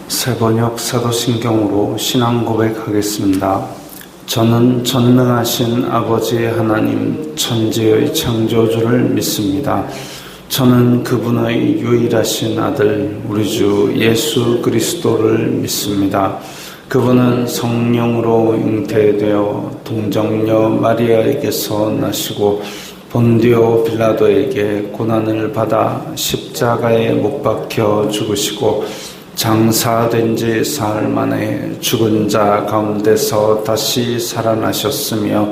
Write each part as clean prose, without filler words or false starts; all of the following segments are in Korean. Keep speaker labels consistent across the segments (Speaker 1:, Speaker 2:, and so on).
Speaker 1: 새번역 사도신경으로 신앙 고백하겠습니다. 저는 전능하신 아버지 하나님 천지의 창조주를 믿습니다. 저는 그분의 유일하신 아들 우리 주 예수 그리스도를 믿습니다. 그분은 성령으로 잉태되어 동정녀 마리아에게서 나시고 본디오 빌라도에게 고난을 받아 십자가에 못 박혀 죽으시고 장사된 지 사흘 만에 죽은 자 가운데서 다시 살아나셨으며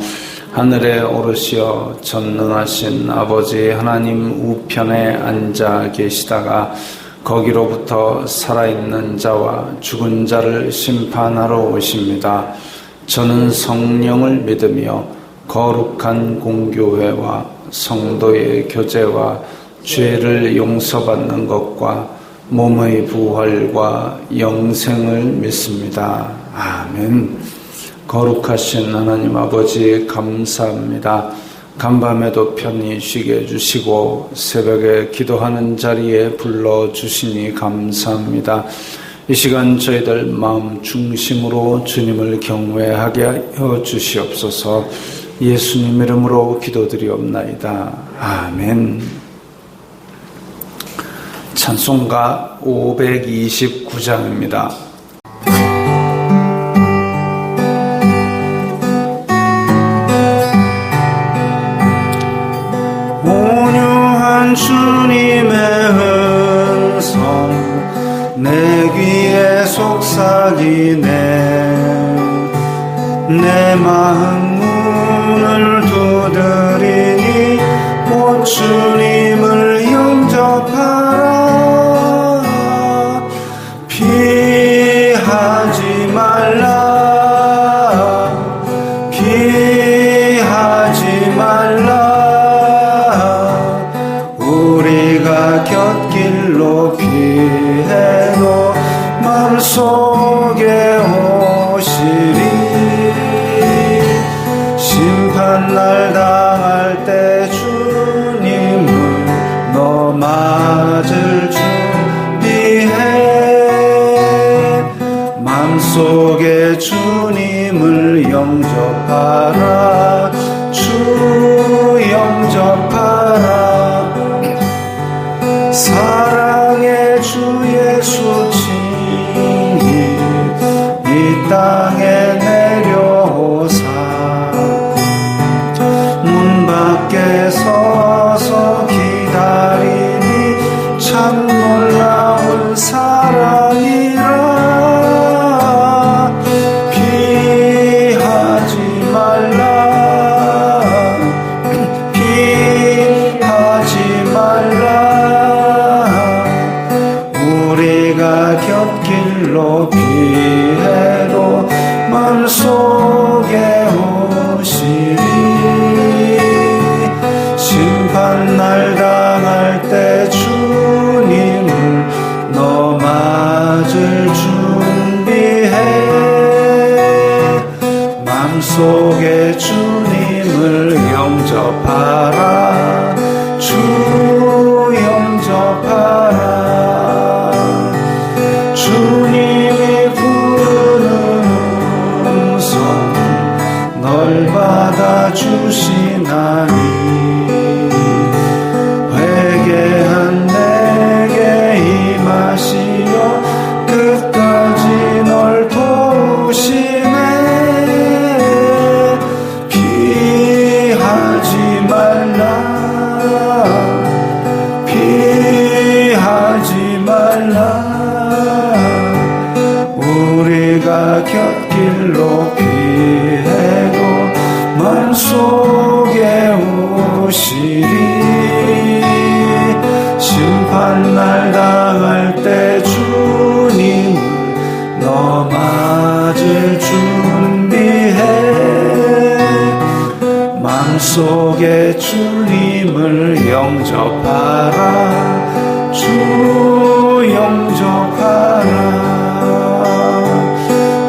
Speaker 1: 하늘에 오르시어 전능하신 아버지 하나님 우편에 앉아 계시다가 거기로부터 살아있는 자와 죽은 자를 심판하러 오십니다. 저는 성령을 믿으며 거룩한 공교회와 성도의 교제와 죄를 용서받는 것과 몸의 부활과 영생을 믿습니다. 아멘. 거룩하신 하나님 아버지 감사합니다. 간밤에도 편히 쉬게 해주시고 새벽에 기도하는 자리에 불러주시니 감사합니다. 이 시간 저희들 마음 중심으로 주님을 경외하게 하여 주시옵소서. 예수님 이름으로 기도드리옵나이다. 아멘. 찬송가 529장입니다. 온유한 주님의 음성 내 귀에 속삭이네. 내 마음 문을 두드리니 오 주님을 영접하라. 피하지 말라. 피하지 말라. 우리가 곁길로 피해도 마음속에 오시리. 심판날 당할 때 주님을 너 맞을 준비해. 맘속에 주님을 영접하라. 주 영접하라. 사랑의 주 예수 친히 이 땅에 내려오사 문 밖에 서서 기다리니 참 놀라운 사랑이라. 피하지 말라. 피하지 말라. 우리가 곁길로 피해도 마음속에 오시리. 심판날 당할 때 주님을 너 맞을 준비해. 맘속에 주님을 영접하라. 주 영접하라. 주님이 부르는 음성 널 받아주시나니. 회개한 내게 임하시어 끝까지 널 도우시네. 피하지 말라. 피하지 말라. 우리가 곁길로 피해도 마음속에 오시리. 심판날 당할 때 주님을 너 맞을 준비해. 맘속에 주님을 영접하라. 주 영접하라.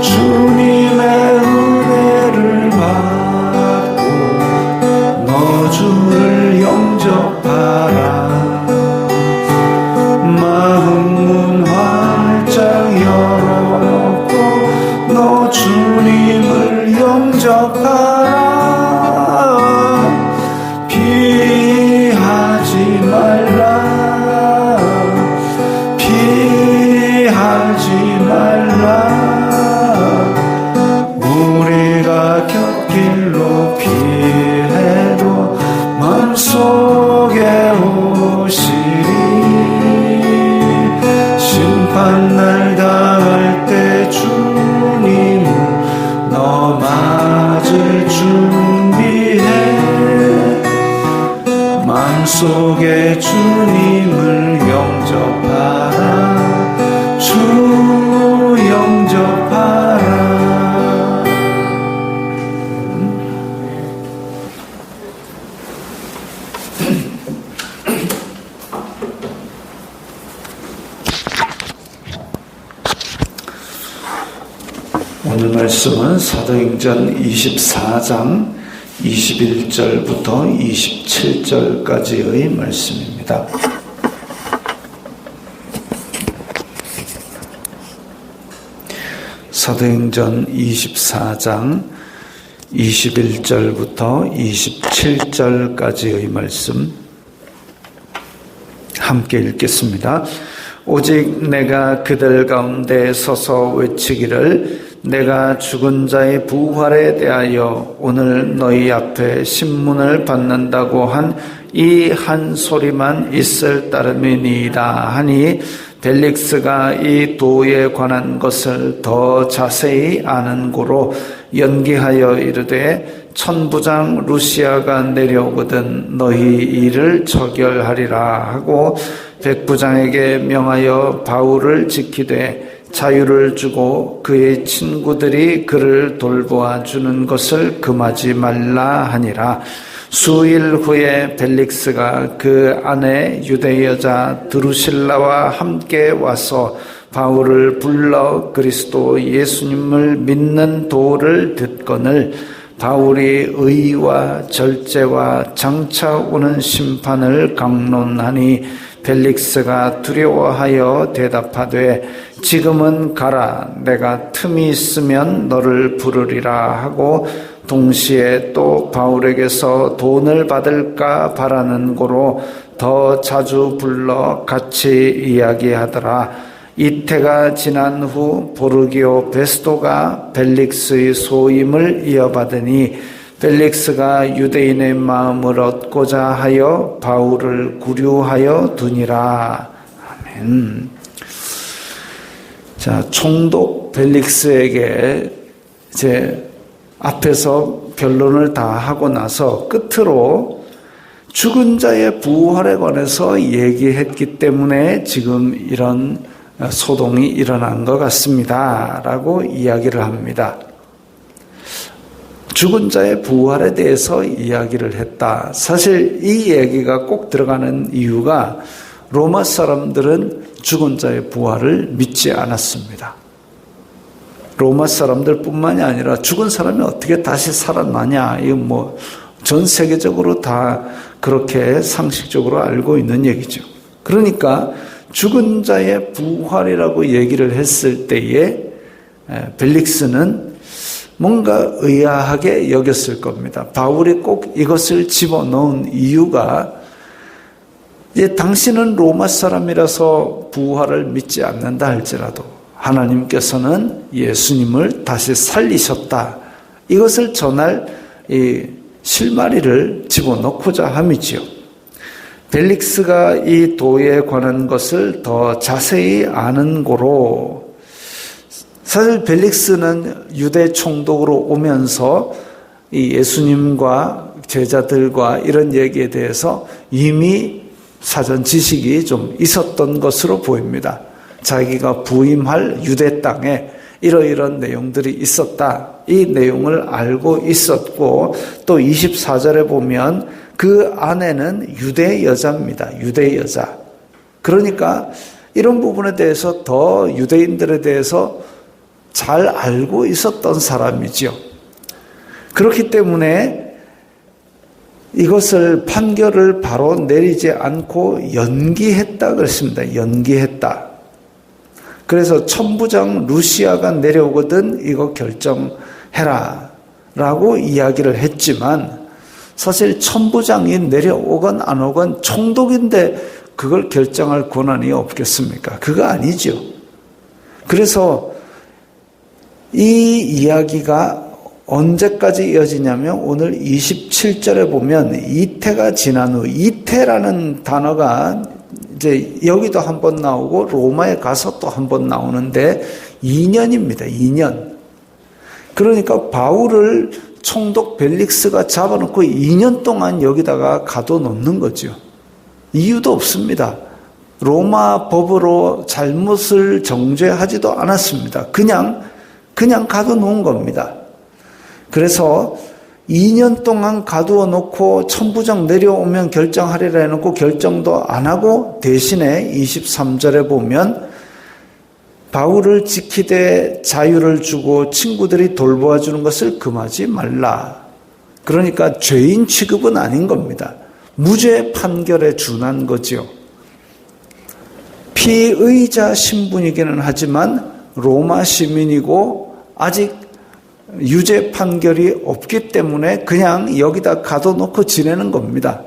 Speaker 1: 주님의 은혜를 받고 너 주를 영접하라. 마음 문 활짝 열어 마음속에 주님을 영접하라. 주 영접하라. 오늘 말씀은 사도행전 24장 21절부터 27절까지의 말씀입니다. 사도행전 24장 21절부터 27절까지의 말씀 함께 읽겠습니다. 오직 내가 그들 가운데 서서 외치기를 내가 죽은 자의 부활에 대하여 오늘 너희 앞에 신문을 받는다고 한 이 한 소리만 있을 따름이니이다 하니 벨릭스가 이 도에 관한 것을 더 자세히 아는 고로 연기하여 이르되 천부장 루시아가 내려오거든 너희 일을 처결하리라 하고 백부장에게 명하여 바울을 지키되 자유를 주고 그의 친구들이 그를 돌보아 주는 것을 금하지 말라 하니라. 수일 후에 벨릭스가 그 아내 유대 여자 드루실라와 함께 와서 바울을 불러 그리스도 예수님을 믿는 도를 듣거늘 바울이 의와 절제와 장차 오는 심판을 강론하니 벨릭스가 두려워하여 대답하되 지금은 가라. 내가 틈이 있으면 너를 부르리라 하고 동시에 또 바울에게서 돈을 받을까 바라는 고로 더 자주 불러 같이 이야기하더라. 이태가 지난 후 보르기오 베스도가 벨릭스의 소임을 이어받으니 벨릭스가 유대인의 마음을 얻고자 하여 바울을 구류하여 두니라. 아멘. 자, 총독 벨릭스에게 이제 앞에서 변론을 다 하고 나서 끝으로 죽은 자의 부활에 관해서 얘기했기 때문에 지금 이런 소동이 일어난 것 같습니다. 라고 이야기를 합니다. 죽은 자의 부활에 대해서 이야기를 했다. 사실 이 얘기가 꼭 들어가는 이유가 로마 사람들은 죽은 자의 부활을 믿지 않았습니다. 로마 사람들뿐만이 아니라 죽은 사람이 어떻게 다시 살아나냐, 이거 전 세계적으로 다 그렇게 상식적으로 알고 있는 얘기죠. 그러니까 죽은 자의 부활이라고 얘기를 했을 때에 벨릭스는 뭔가 의아하게 여겼을 겁니다. 바울이 꼭 이것을 집어넣은 이유가 당신은 로마 사람이라서 부활을 믿지 않는다 할지라도 하나님께서는 예수님을 다시 살리셨다. 이것을 전할 이 실마리를 집어넣고자 함이지요. 벨릭스가 이 도에 관한 것을 더 자세히 아는 고로 사실 벨릭스는 유대 총독으로 오면서 이 예수님과 제자들과 이런 얘기에 대해서 이미 사전 지식이 좀 있었던 것으로 보입니다. 자기가 부임할 유대 땅에 이러이런 내용들이 있었다. 이 내용을 알고 있었고 또 24절에 보면 그 아내는 유대 여자입니다. 유대 여자. 그러니까 이런 부분에 대해서 더 유대인들에 대해서 잘 알고 있었던 사람이죠. 그렇기 때문에 이것을 판결을 바로 내리지 않고 연기했다 그랬습니다. 연기했다. 그래서 천부장 루시아가 내려오거든 이거 결정해라 라고 이야기를 했지만 사실 천부장이 내려오건 안 오건 총독인데 그걸 결정할 권한이 없겠습니까? 그거 아니죠. 그래서 이 이야기가 언제까지 이어지냐면 오늘 27절에 보면 이태가 지난 후, 이태라는 단어가 이제 여기도 한 번 나오고 로마에 가서 또 한 번 나오는데 2년입니다. 2년. 그러니까 바울을 총독 벨릭스가 잡아놓고 2년 동안 여기다가 가둬놓는 거죠. 이유도 없습니다. 로마 법으로 잘못을 정죄하지도 않았습니다. 그냥 가둬놓은 겁니다. 그래서 2년 동안 가두어 놓고 천부장 내려오면 결정하리라 해놓고 결정도 안 하고 대신에 23절에 보면 바울을 지키되 자유를 주고 친구들이 돌보아 주는 것을 금하지 말라. 그러니까 죄인 취급은 아닌 겁니다. 무죄 판결에 준한 거지요. 피의자 신분이기는 하지만 로마 시민이고 아직 유죄 판결이 없기 때문에 그냥 여기다 가둬놓고 지내는 겁니다.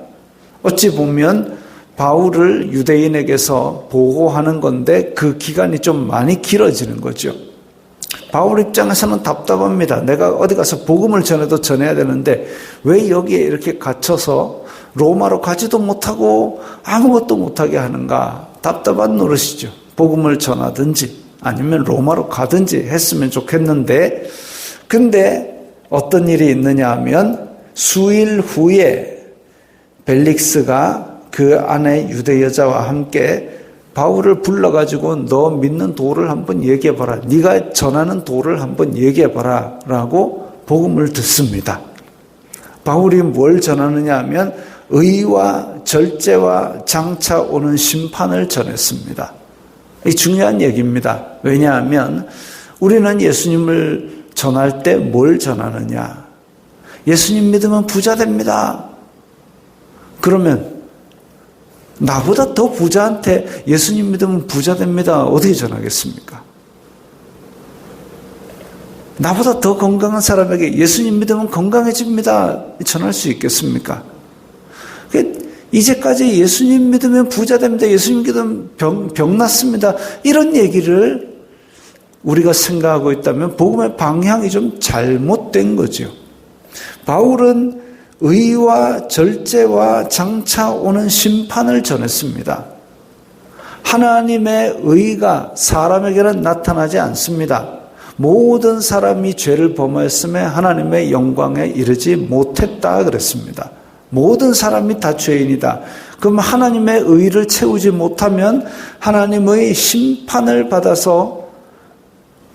Speaker 1: 어찌 보면 바울을 유대인에게서 보호하는 건데 그 기간이 좀 많이 길어지는 거죠. 바울 입장에서는 답답합니다. 내가 어디 가서 복음을 전해도 전해야 되는데 왜 여기에 이렇게 갇혀서 로마로 가지도 못하고 아무것도 못하게 하는가. 답답한 노릇이죠. 복음을 전하든지 아니면 로마로 가든지 했으면 좋겠는데 근데 어떤 일이 있느냐 하면 수일 후에 벨릭스가 그 안에 유대 여자와 함께 바울을 불러가지고 너 믿는 도를 한번 얘기해봐라. 네가 전하는 도를 한번 얘기해봐라 라고 복음을 듣습니다. 바울이 뭘 전하느냐 하면 의와 절제와 장차 오는 심판을 전했습니다. 이 중요한 얘기입니다. 왜냐하면 우리는 예수님을 전할 때 뭘 전하느냐. 예수님 믿으면 부자 됩니다. 그러면 나보다 더 부자한테 예수님 믿으면 부자 됩니다. 어떻게 전하겠습니까? 나보다 더 건강한 사람에게 예수님 믿으면 건강해집니다. 전할 수 있겠습니까? 이제까지 예수님 믿으면 부자 됩니다. 예수님 믿으면 병 낫습니다. 이런 얘기를 우리가 생각하고 있다면 복음의 방향이 좀 잘못된 거죠. 바울은 의와 절제와 장차 오는 심판을 전했습니다. 하나님의 의가 사람에게는 나타나지 않습니다. 모든 사람이 죄를 범하였음에 하나님의 영광에 이르지 못했다 그랬습니다. 모든 사람이 다 죄인이다. 그럼 하나님의 의를 채우지 못하면 하나님의 심판을 받아서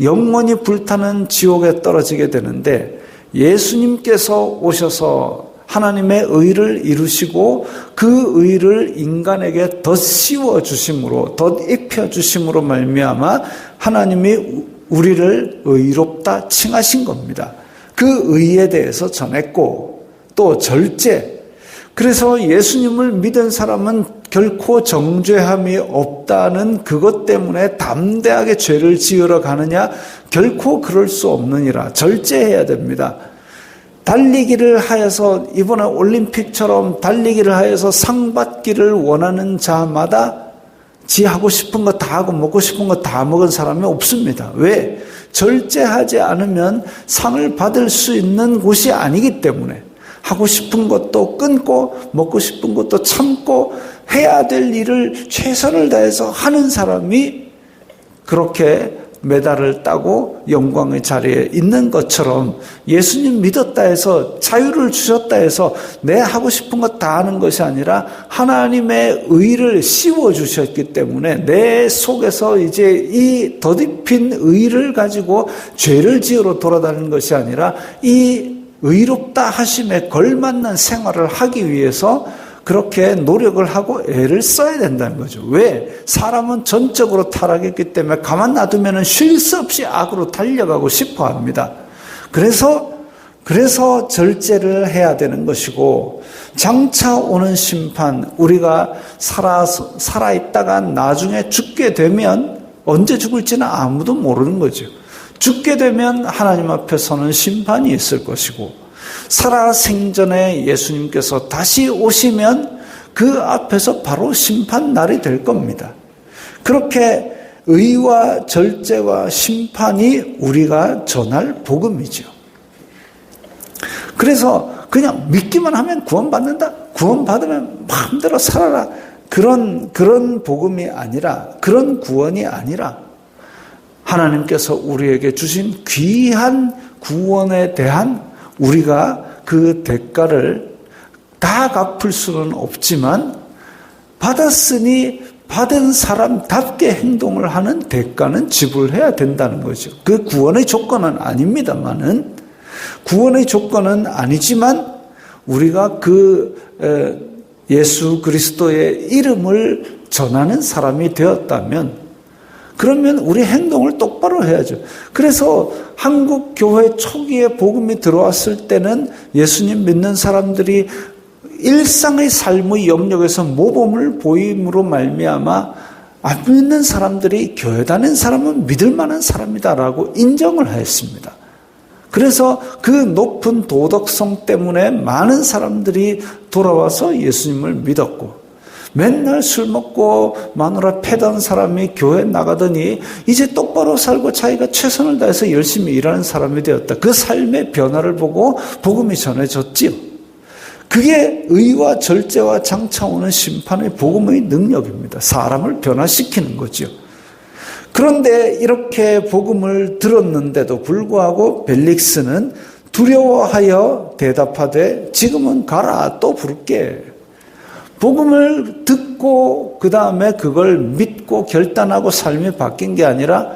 Speaker 1: 영원히 불타는 지옥에 떨어지게 되는데 예수님께서 오셔서 하나님의 의를 이루시고 그 의를 인간에게 덧 씌워 주심으로 덧 입혀 주심으로 말미암아 하나님이 우리를 의롭다 칭하신 겁니다. 그 의에 대해서 전했고 또 절제. 그래서 예수님을 믿은 사람은 결코 정죄함이 없다는 그것 때문에 담대하게 죄를 지으러 가느냐? 결코 그럴 수 없느니라. 절제해야 됩니다. 달리기를 하여서 이번에 올림픽처럼 달리기를 하여서 상 받기를 원하는 자마다 지 하고 싶은 거 다 하고 먹고 싶은 거 다 먹은 사람이 없습니다. 왜? 절제하지 않으면 상을 받을 수 있는 곳이 아니기 때문에 하고 싶은 것도 끊고 먹고 싶은 것도 참고 해야 될 일을 최선을 다해서 하는 사람이 그렇게 메달을 따고 영광의 자리에 있는 것처럼 예수님 믿었다 해서 자유를 주셨다 해서 내 하고 싶은 것 다 하는 것이 아니라 하나님의 의를 씌워 주셨기 때문에 내 속에서 이제 이 덧입힌 의를 가지고 죄를 지으러 돌아다니는 것이 아니라 이 의롭다 하심에 걸맞는 생활을 하기 위해서 그렇게 노력을 하고 애를 써야 된다는 거죠. 왜? 사람은 전적으로 타락했기 때문에 가만 놔두면 쉴 새 없이 악으로 달려가고 싶어 합니다. 그래서 절제를 해야 되는 것이고 장차 오는 심판, 우리가 살아있다가 나중에 죽게 되면 언제 죽을지는 아무도 모르는 거죠. 죽게 되면 하나님 앞에 서는 심판이 있을 것이고 살아생전에 예수님께서 다시 오시면 그 앞에서 바로 심판 날이 될 겁니다. 그렇게 의와 절제와 심판이 우리가 전할 복음이죠. 그래서 그냥 믿기만 하면 구원받는다. 구원받으면 마음대로 살아라. 그런 복음이 아니라, 그런 구원이 아니라 하나님께서 우리에게 주신 귀한 구원에 대한 우리가 그 대가를 다 갚을 수는 없지만 받았으니 받은 사람답게 행동을 하는 대가는 지불해야 된다는 거죠. 그 구원의 조건은 아닙니다만은, 구원의 조건은 아니지만 우리가 예수 그리스도의 이름을 전하는 사람이 되었다면 그러면 우리 행동을 똑바로 해야죠. 그래서 한국 교회 초기에 복음이 들어왔을 때는 예수님 믿는 사람들이 일상의 삶의 영역에서 모범을 보임으로 말미암아 안 믿는 사람들이 교회 다니는 사람은 믿을 만한 사람이다라고 인정을 했습니다. 그래서 그 높은 도덕성 때문에 많은 사람들이 돌아와서 예수님을 믿었고, 맨날 술 먹고 마누라 패던 사람이 교회 나가더니 이제 똑바로 살고 자기가 최선을 다해서 열심히 일하는 사람이 되었다. 그 삶의 변화를 보고 복음이 전해졌지요. 그게 의와 절제와 장차오는 심판의 복음의 능력입니다. 사람을 변화시키는 거죠. 그런데 이렇게 복음을 들었는데도 불구하고 벨릭스는 두려워하여 대답하되 지금은 가라, 또 부를게. 복음을 듣고 그 다음에 그걸 믿고 결단하고 삶이 바뀐 게 아니라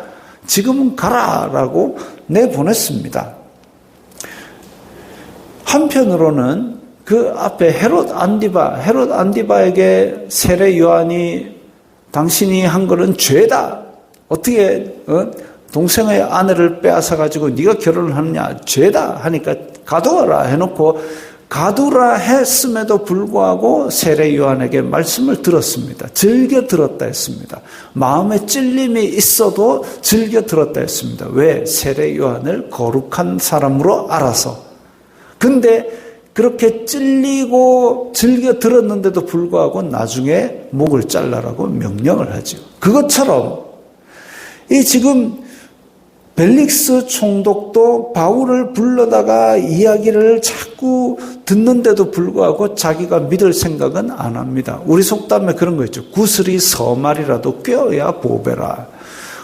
Speaker 1: 지금은 가라라고 내보냈습니다. 한편으로는 그 앞에 헤롯 안디바에게 세례 요한이 당신이 한 거는 죄다. 어떻게 동생의 아내를 빼앗아 가지고 네가 결혼을 하느냐, 죄다 하니까 가두어라 해놓고 가두라 했음에도 불구하고 세례 요한에게 말씀을 들었습니다. 즐겨 들었다 했습니다. 마음에 찔림이 있어도 즐겨 들었다 했습니다. 왜? 세례 요한을 거룩한 사람으로 알아서. 근데 그렇게 찔리고 즐겨 들었는데도 불구하고 나중에 목을 잘라라고 명령을 하죠. 그것처럼 이 지금 벨릭스 총독도 바울을 불러다가 이야기를 자꾸 듣는데도 불구하고 자기가 믿을 생각은 안 합니다. 우리 속담에 그런 거 있죠. 구슬이 서말이라도 꿰어야 보배라.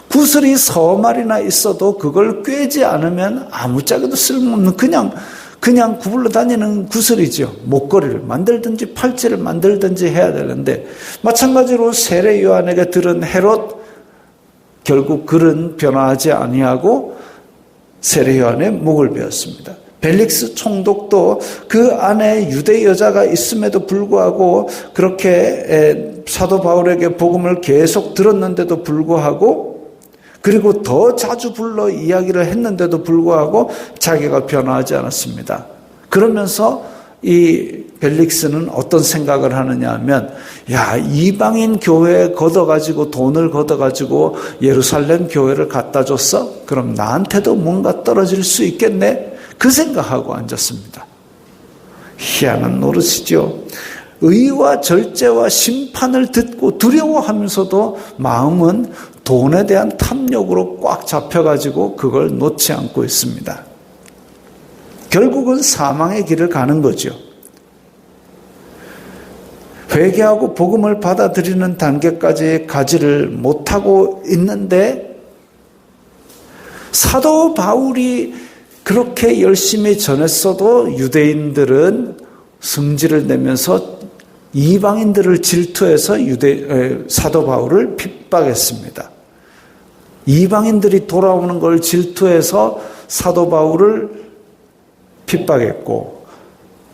Speaker 1: 구슬이 서말이나 있어도 그걸 꿰지 않으면 아무짝에도 쓸모없는 그냥 구불러 다니는 구슬이죠. 목걸이를 만들든지 팔찌를 만들든지 해야 되는데, 마찬가지로 세례 요한에게 들은 헤롯, 결국 그는 변화하지 아니하고 세례 요한의 목을 베었습니다. 벨릭스 총독도 그 안에 유대 여자가 있음에도 불구하고 그렇게 사도 바울에게 복음을 계속 들었는데도 불구하고, 그리고 더 자주 불러 이야기를 했는데도 불구하고 자기가 변화하지 않았습니다. 그러면서 이 벨릭스는 어떤 생각을 하느냐 하면, 야, 이방인 교회에 걷어가지고 돈을 걷어가지고 예루살렘 교회를 갖다 줬어? 그럼 나한테도 뭔가 떨어질 수 있겠네? 그 생각하고 앉았습니다. 희한한 노릇이죠. 의와 절제와 심판을 듣고 두려워하면서도 마음은 돈에 대한 탐욕으로 꽉 잡혀가지고 그걸 놓지 않고 있습니다. 결국은 사망의 길을 가는 거죠. 회개하고 복음을 받아들이는 단계까지 가지를 못하고 있는데, 사도 바울이 그렇게 열심히 전했어도 유대인들은 성질을 내면서 이방인들을 질투해서 사도 바울을 핍박했습니다. 이방인들이 돌아오는 걸 질투해서 사도 바울을 핍박했고,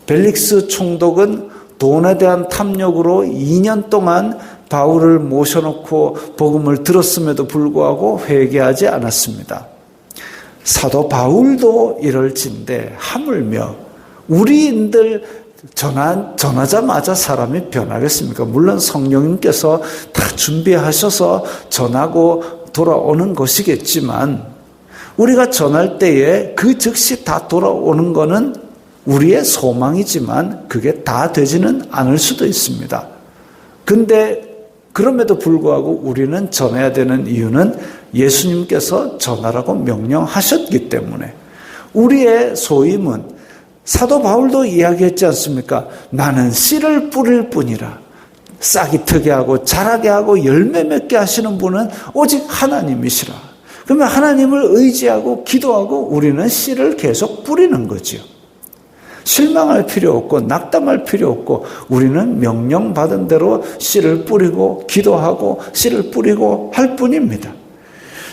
Speaker 1: 벨릭스 총독은 돈에 대한 탐욕으로 2년 동안 바울을 모셔놓고 복음을 들었음에도 불구하고 회개하지 않았습니다. 사도 바울도 이럴진데 하물며 우리인들 전하자마자 사람이 변하겠습니까? 물론 성령님께서 다 준비하셔서 전하고 돌아오는 것이겠지만, 우리가 전할 때에 그 즉시 다 돌아오는 것은 우리의 소망이지만 그게 다 되지는 않을 수도 있습니다. 근데 그럼에도 불구하고 우리는 전해야 되는 이유는 예수님께서 전하라고 명령하셨기 때문에, 우리의 소임은 사도 바울도 이야기했지 않습니까? 나는 씨를 뿌릴 뿐이라. 싹이 트게 하고 자라게 하고 열매 맺게 하시는 분은 오직 하나님이시라. 그러면 하나님을 의지하고 기도하고 우리는 씨를 계속 뿌리는 거죠. 실망할 필요 없고 낙담할 필요 없고 우리는 명령받은 대로 씨를 뿌리고 기도하고 씨를 뿌리고 할 뿐입니다.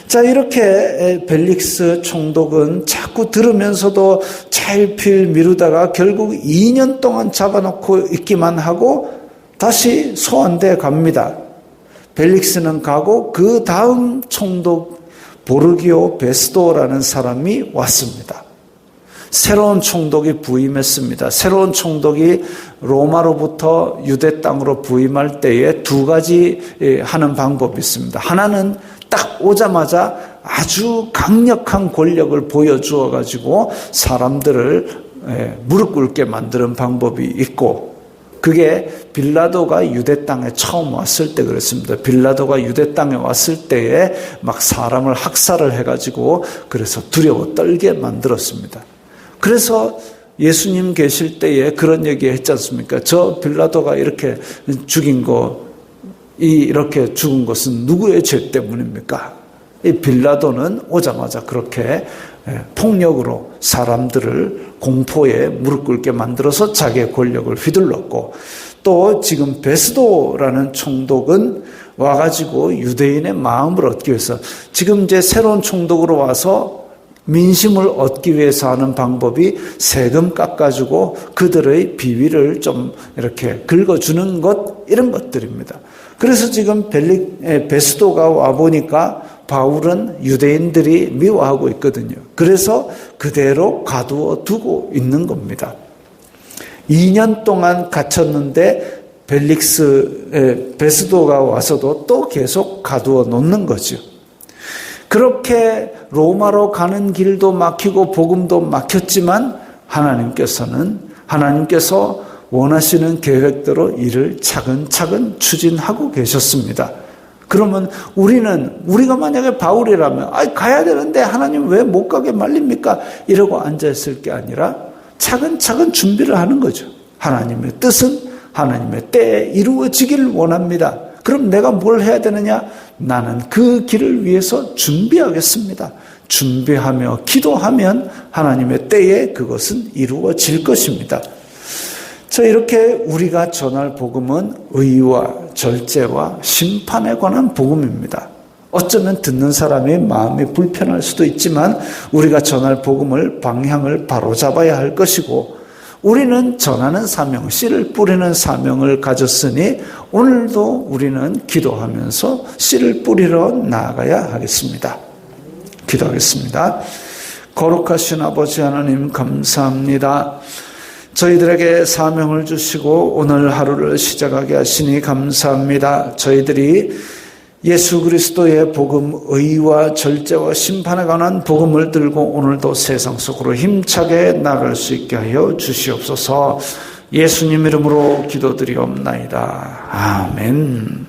Speaker 1: 자, 이렇게 벨릭스 총독은 자꾸 들으면서도 차일피일 미루다가 결국 2년 동안 잡아놓고 있기만 하고 다시 소환돼 갑니다. 벨릭스는 가고 그 다음 총독 보르기오 베스도라는 사람이 왔습니다. 새로운 총독이 부임했습니다. 새로운 총독이 로마로부터 유대 땅으로 부임할 때에 두 가지 하는 방법이 있습니다. 하나는 딱 오자마자 아주 강력한 권력을 보여주어 가지고 사람들을 무릎 꿇게 만드는 방법이 있고, 그게 빌라도가 유대 땅에 처음 왔을 때 그랬습니다. 빌라도가 유대 땅에 왔을 때에 막 사람을 학살을 해가지고 그래서 두려워 떨게 만들었습니다. 그래서 예수님 계실 때에 그런 얘기 했지 않습니까? 저 빌라도가 이렇게 죽인 거, 이렇게 죽은 것은 누구의 죄 때문입니까? 이 빌라도는 오자마자 그렇게 폭력으로 사람들을 공포에 무릎 꿇게 만들어서 자기의 권력을 휘둘렀고, 또 지금 베스도라는 총독은 와가지고 유대인의 마음을 얻기 위해서 지금 이제 새로운 총독으로 와서 민심을 얻기 위해서 하는 방법이 세금 깎아주고 그들의 비위를 좀 이렇게 긁어주는 것, 이런 것들입니다. 그래서 지금 베스도가 와보니까 바울은 유대인들이 미워하고 있거든요. 그래서 그대로 가두어 두고 있는 겁니다. 2년 동안 갇혔는데 베스도가 와서도 또 계속 가두어 놓는 거죠. 그렇게 로마로 가는 길도 막히고 복음도 막혔지만 하나님께서 원하시는 계획대로 일을 차근차근 추진하고 계셨습니다. 그러면 우리가 만약에 바울이라면 가야 되는데 하나님 왜 못 가게 말립니까? 이러고 앉아있을 게 아니라 차근차근 준비를 하는 거죠. 하나님의 뜻은 하나님의 때에 이루어지길 원합니다. 그럼 내가 뭘 해야 되느냐? 나는 그 길을 위해서 준비하겠습니다. 준비하며 기도하면 하나님의 때에 그것은 이루어질 것입니다. 이렇게 우리가 전할 복음은 의와 절제와 심판에 관한 복음입니다. 어쩌면 듣는 사람의 마음이 불편할 수도 있지만 우리가 전할 복음을 방향을 바로잡아야 할 것이고, 우리는 전하는 사명, 씨를 뿌리는 사명을 가졌으니 오늘도 우리는 기도하면서 씨를 뿌리러 나아가야 하겠습니다. 기도하겠습니다. 거룩하신 아버지 하나님, 감사합니다. 저희들에게 사명을 주시고 오늘 하루를 시작하게 하시니 감사합니다. 저희들이 예수 그리스도의 복음, 의와 절제와 심판에 관한 복음을 들고 오늘도 세상 속으로 힘차게 나갈 수 있게 하여 주시옵소서. 예수님 이름으로 기도드리옵나이다. 아멘.